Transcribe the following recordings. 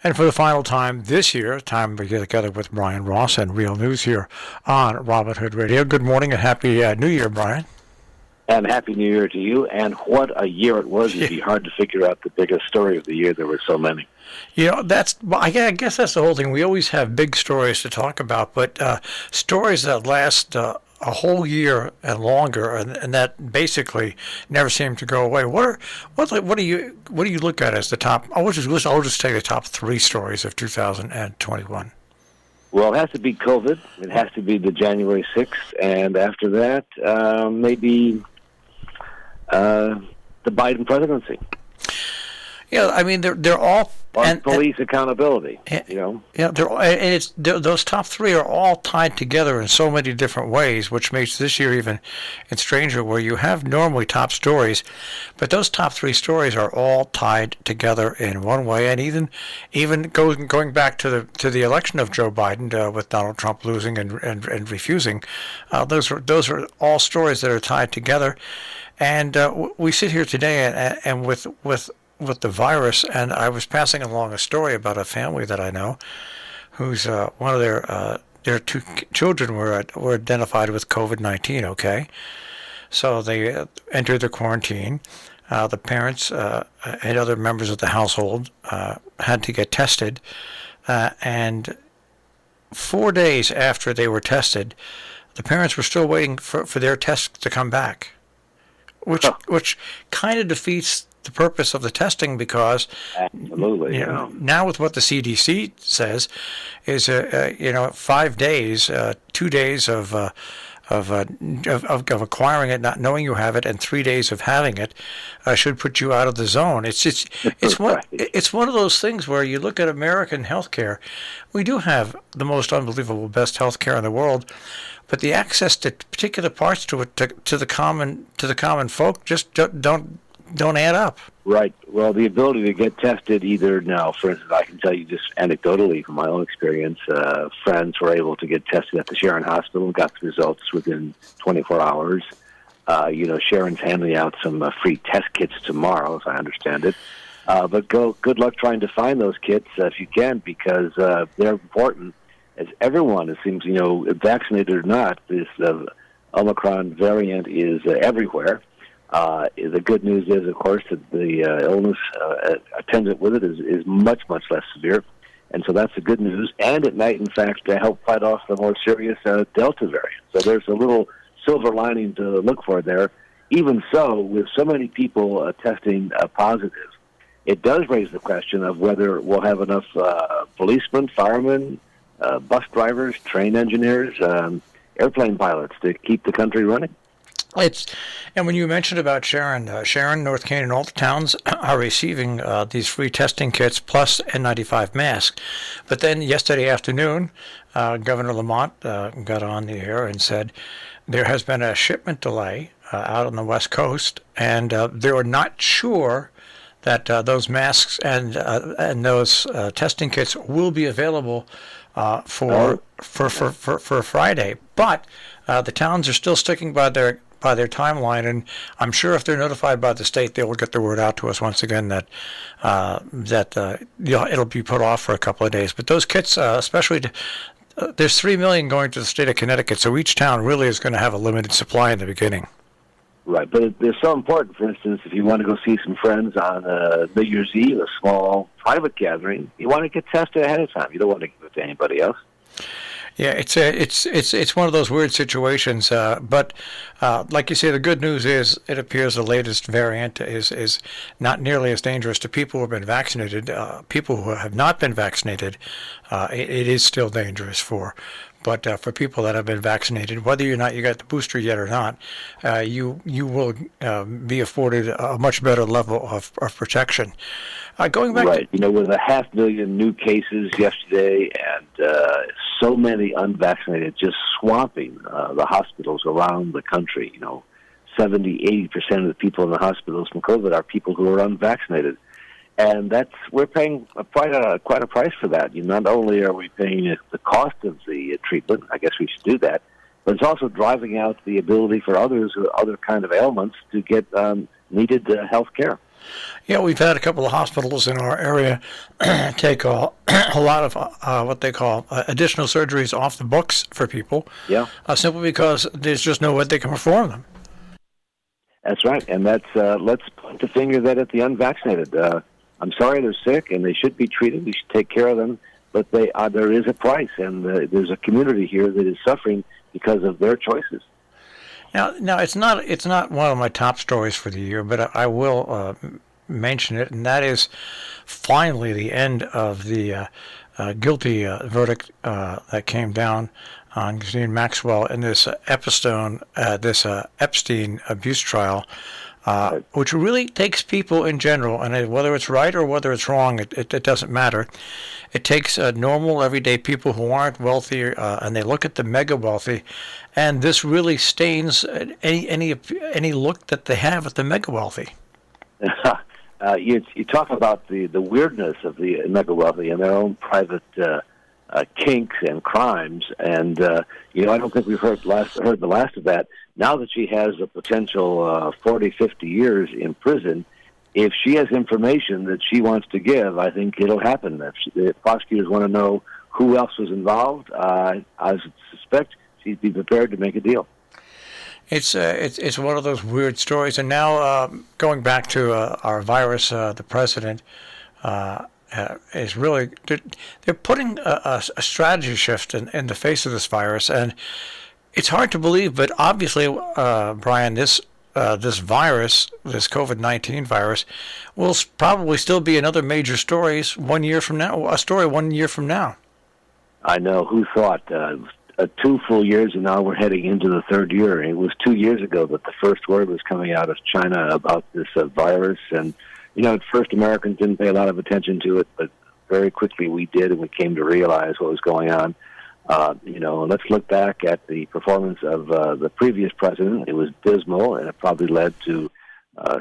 And for the final time this year, time to get together with Brian Ross and Real News here on Robin Hood Radio. Good morning and Happy New Year, Brian. And Happy New Year to you. And what a year it was. It'd be hard to figure out the biggest story of the year. There were so many. I guess that's the whole thing. We always have big stories to talk about, but stories that last a whole year and longer, and that basically never seem to go away. What do you look at as the top? I'll just take the top 3 stories of 2021. Well, it has to be COVID. It has to be the January 6th, and after that, maybe the Biden presidency. Yeah, I mean they're all police accountability. Yeah, those top 3 are all tied together in so many different ways, which makes this year even stranger. Where you have normally top stories, but those top 3 stories are all tied together in one way, and even going back to the election of Joe Biden with Donald Trump losing and refusing, those are all stories that are tied together, and we sit here today and with the virus, and I was passing along a story about a family that I know whose one of their 2 children were identified with COVID-19, okay? So they entered the quarantine. The parents and other members of the household had to get tested, and 4 days after they were tested, the parents were still waiting for their tests to come back, which kind of defeats the purpose of the testing, because absolutely, now with what the CDC says is 5 days, 2 days of acquiring it, not knowing you have it, and 3 days of having it should put you out of the zone. It's one of those things where you look at American healthcare. We do have the most unbelievable, best healthcare in the world, but the access to particular parts to it to the common folk just don't add up. Right. Well, the ability to get tested either now, for instance, I can tell you just anecdotally from my own experience, friends were able to get tested at the Sharon Hospital and got the results within 24 hours. Sharon's handing out some free test kits tomorrow, as I understand it. But good luck trying to find those kits if you can, because they're important. As everyone, it seems, vaccinated or not, this Omicron variant is everywhere. The good news is, of course, that the illness attendant with it is much, much less severe. And so that's the good news. And it might, in fact, help fight off the more serious Delta variant. So there's a little silver lining to look for there. Even so, with so many people testing positive, it does raise the question of whether we'll have enough policemen, firemen, bus drivers, train engineers, airplane pilots to keep the country running. And when you mentioned about Sharon, North Canaan, all the towns are receiving these free testing kits plus N95 masks. But then yesterday afternoon, Governor Lamont got on the air and said there has been a shipment delay out on the West Coast, and they were not sure that those masks and those testing kits will be available for Friday. But the towns are still sticking by their timeline, and I'm sure if they're notified by the state, they will get the word out to us once again that it'll be put off for a couple of days. But those kits, especially, there's 3 million going to the state of Connecticut, so each town really is going to have a limited supply in the beginning. Right, but they're so important. For instance, if you want to go see some friends on New Year's Eve, a small private gathering, you want to get tested ahead of time. You don't want to give it to anybody else. Yeah, it's one of those weird situations. But like you say, the good news is it appears the latest variant is not nearly as dangerous to people who have been vaccinated. People who have not been vaccinated, it is still dangerous for. But for people that have been vaccinated, whether or not you got the booster yet or not, you will be afforded a much better level of protection. Going back, right? With 500,000 new cases yesterday and so many unvaccinated, just swamping the hospitals around the country. 70-80% of the people in the hospitals from COVID are people who are unvaccinated. And we're paying quite a price for that. Not only are we paying the cost of the treatment, I guess we should do that, but it's also driving out the ability for others with other kind of ailments to get needed health care. Yeah, we've had a couple of hospitals in our area take a lot of what they call additional surgeries off the books for people. Yeah. Simply because there's just no way they can perform them. That's right, and let's point the finger at the unvaccinated. I'm sorry they're sick, and they should be treated. We should take care of them, but there is a price, and there's a community here that is suffering because of their choices. Now it's not one of my top stories for the year, but I will mention it, and that is finally the end of the guilty verdict that came down on Ghislaine Maxwell in this Epstein abuse trial, which really takes people in general, and whether it's right or whether it's wrong, it doesn't matter. It takes normal, everyday people who aren't wealthy, and they look at the mega wealthy, and this really stains any look that they have at the mega wealthy. You talk about the weirdness of the mega wealthy and their own private kinks and crimes, and I don't think we've heard the last of that. Now that she has a potential 40, 50 years in prison, if she has information that she wants to give, I think it'll happen. If prosecutors want to know who else was involved, I suspect she'd be prepared to make a deal. It's one of those weird stories. And now going back to our virus, the president is really they're putting a strategy shift in the face of this virus, and it's hard to believe, but obviously, Brian, this virus, this COVID-19 virus, will probably still be another major story 1 year from now. I know. Who thought? 2 full years, and now we're heading into the third year. It was 2 years ago that the first word was coming out of China about this virus, and at first Americans didn't pay a lot of attention to it, but very quickly we did, and we came to realize what was going on. Let's look back at the performance of the previous president. It was dismal, and it probably led to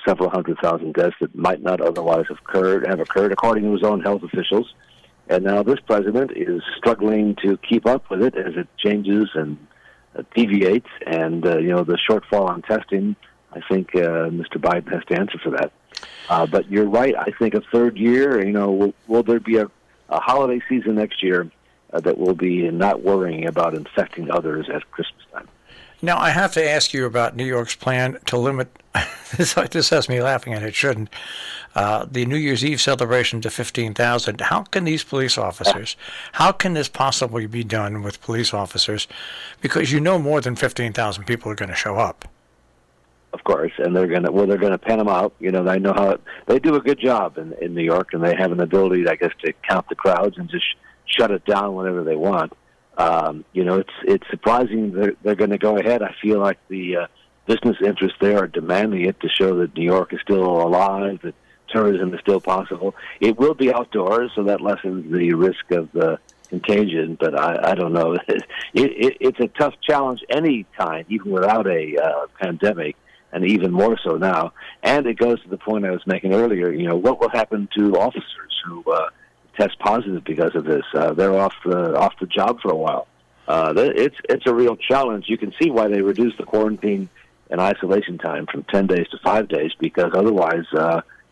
several 100,000 deaths that might not otherwise have occurred, according to his own health officials. And now this president is struggling to keep up with it as it changes and deviates. And, the shortfall on testing, I think Mr. Biden has to answer for that. But you're right. I think a third year, will there be a holiday season next year that will be not worrying about infecting others at Christmas time? Now, I have to ask you about New York's plan to limit, this has me laughing and it shouldn't, the New Year's Eve celebration to 15,000. How can these police officers, how can this possibly be done with police officers? Because more than 15,000 people are going to show up. Of course, and they're going to pen them out. I know how they do a good job in New York, and they have an ability, I guess, to count the crowds and just shut it down whenever they want. It's surprising they're going to go ahead. I feel like the business interests there are demanding it to show that New York is still alive, that tourism is still possible. It will be outdoors, so that lessens the risk of the contagion, but I don't know. It's a tough challenge any time, even without a pandemic, and even more so now. And it goes to the point I was making earlier, what will happen to officers who test positive because of this? They're off the job for a while. It's a real challenge. You can see why they reduced the quarantine and isolation time from 10 days to 5 days, because otherwise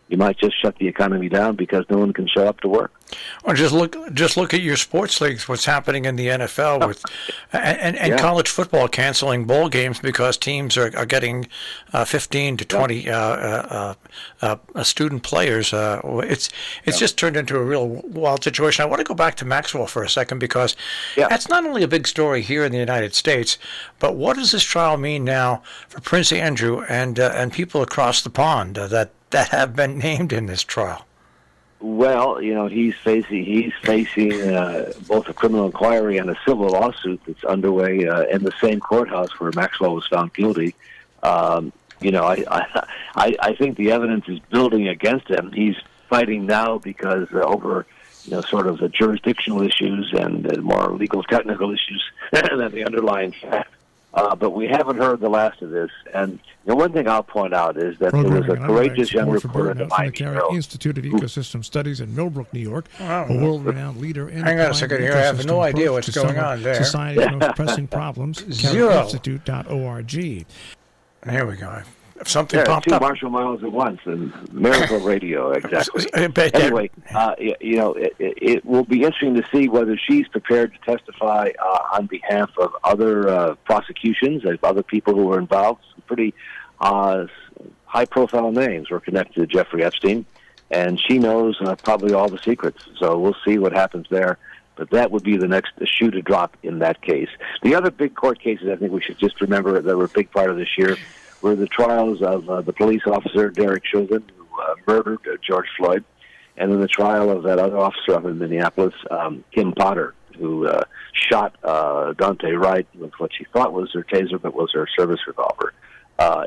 you might just shut the economy down because no one can show up to work. Or just look at your sports leagues. What's happening in the NFL with and college football canceling bowl games because teams are getting 15 to 20 student players. It's just turned into a real wild situation. I want to go back to Maxwell for a second, because that's not only a big story here in the United States, but what does this trial mean now for Prince Andrew and people across the pond that have been named in this trial? Well, he's facing both a criminal inquiry and a civil lawsuit that's underway in the same courthouse where Maxwell was found guilty. I think the evidence is building against him. He's fighting now because over sort of the jurisdictional issues and more legal technical issues than the underlying fact. But we haven't heard the last of this. And one thing I'll point out is that there was a courageous young reporter at the Miami Institute of Ecosystem Studies in Millbrook, New York, a world-renowned leader in hang on a second here. I have no idea what's going on there. Society's most pressing problems. Zero. CarrieInstitute.org. Here we go. if something Yeah, popped two up. Marshall Miles at once, and miracle radio, exactly. But Anyway, it will be interesting to see whether she's prepared to testify on behalf of other prosecutions, of other people who were involved. Some pretty high-profile names were connected to Jeffrey Epstein, and she knows probably all the secrets. So we'll see what happens there. But that would be the next shoe to drop in that case. The other big court cases I think we should just remember that were a big part of this year were the trials of the police officer, Derek Chauvin, who murdered George Floyd, and then the trial of that other officer up in Minneapolis, Kim Potter, who shot Dante Wright with what she thought was her taser, but was her service revolver.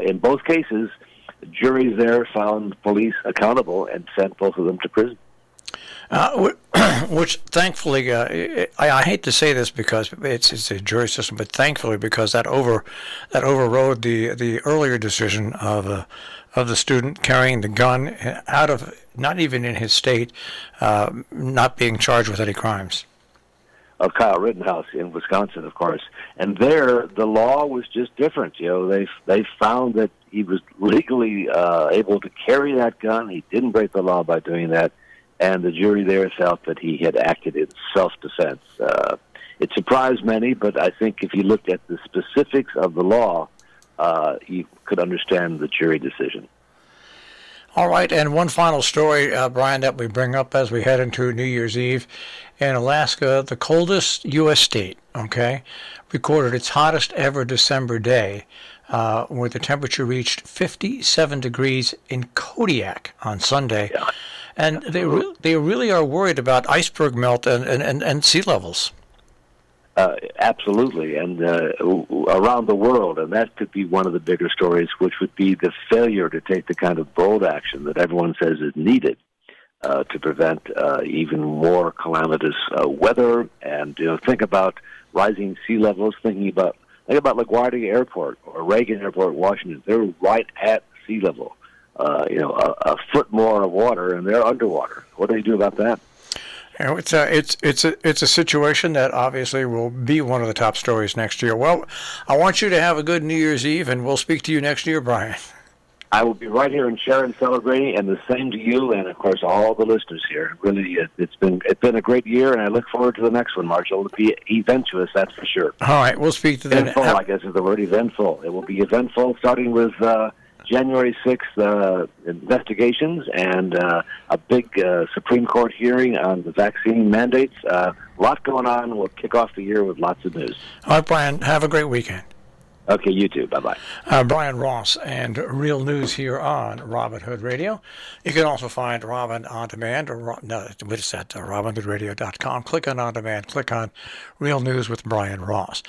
In both cases, the juries there found police accountable and sent both of them to prison. Which thankfully, I hate to say this because it's a jury system, but thankfully because that overrode the earlier decision of the student carrying the gun out of, not even in his state, not being charged with any crimes. Of Kyle Rittenhouse in Wisconsin, of course, and there the law was just different. They found that he was legally able to carry that gun. He didn't break the law by doing that. And the jury there felt that he had acted in self-defense. It surprised many, but I think if you looked at the specifics of the law, you could understand the jury decision. All right, and one final story, Brian, that we bring up as we head into New Year's Eve. In Alaska, the coldest U.S. state, recorded its hottest ever December day, where the temperature reached 57 degrees in Kodiak on Sunday. Yeah. And they really are worried about iceberg melt and sea levels. Absolutely, and around the world, and that could be one of the bigger stories, which would be the failure to take the kind of bold action that everyone says is needed to prevent even more calamitous weather. And think about rising sea levels. Think about LaGuardia Airport or Reagan Airport, Washington. They're right at sea level. A foot more of water, and they're underwater. What do you do about that? It's a situation that obviously will be one of the top stories next year. Well, I want you to have a good New Year's Eve, and we'll speak to you next year, Brian. I will be right here in Sharon celebrating, and the same to you, and of course all the listeners here. Really, it's been a great year, and I look forward to the next one, Marshall. It'll be eventful, that's for sure. All right, we'll speak to them. Eventful, I guess is the word. Eventful. It will be eventful, starting with January 6th investigations and a big Supreme Court hearing on the vaccine mandates. A lot going on. We'll kick off the year with lots of news. All right, Brian, have a great weekend. Okay, you too. Bye-bye. Brian Ross and Real News here on Robin Hood Radio. You can also find Robin on demand, it's at robinhoodradio.com. Click on demand, click on Real News with Brian Ross.